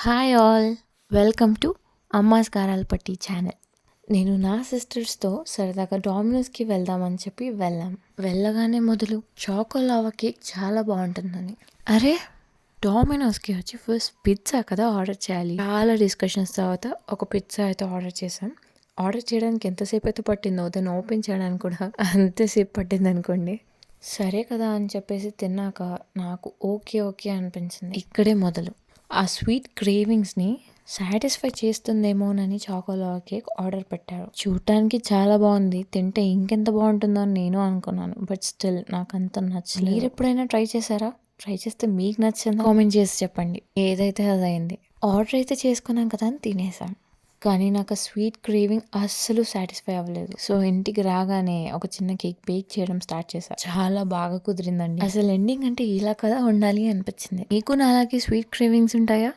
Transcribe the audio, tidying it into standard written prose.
Hi all, welcome to అమ్మాస్ గారాల పట్టి channel. నేను నా సిస్టర్స్తో సరదాగా డామినోస్కి వెళ్దామని చెప్పి వెళ్ళగానే మొదలు చాకో లావా కేక్ చాలా బాగుంటుందని. అరే, డామినోస్కి వచ్చి ఫస్ట్ పిజ్జా కదా ఆర్డర్ చేయాలి. చాలా డిస్కషన్స్ తర్వాత ఒక పిజ్జా అయితే ఆర్డర్ చేసాం. ఆర్డర్ చేయడానికి ఎంతసేపు అయితే పట్టిందో దాన్ని ఓపెన్ చేయడానికి కూడా అంతసేపు పట్టింది అనుకోండి. సరే కదా అని చెప్పేసి తిన్నాక నాకు ఓకే అనిపించింది. ఇక్కడే మొదలు ఆ స్వీట్ క్రేవింగ్స్ని సాటిస్ఫై చేస్తుందేమోనని చాకోలావా కేక్ ఆర్డర్ పెట్టారు. చూడటానికి చాలా బాగుంది, తింటే ఇంకెంత బాగుంటుందో అని నేను అనుకున్నాను. బట్ స్టిల్ నాకు అంత నచ్చలేదు. మీరు ఎప్పుడైనా ట్రై చేశారా? ట్రై చేస్తే మీకు నచ్చిందా కామెంట్ చేసి చెప్పండి. ఏదైతే అదైంది. ఆర్డర్ అయితే చేసుకున్నాం కదా అని తినేసాం, కానీ నాకు ఆ స్వీట్ క్రేవింగ్ అస్సలు సాటిస్ఫై అవ్వలేదు. సో ఇంటికి రాగానే ఒక చిన్న కేక్ బేక్ చేయడం స్టార్ట్ చేశాను. చాలా బాగా కుదిరిందండి. అసలు ఎండింగ్ అంటే ఇలా కదా ఉండాలి అనిపించింది. మీకు నా అలాగే స్వీట్ క్రేవింగ్స్ ఉంటాయా?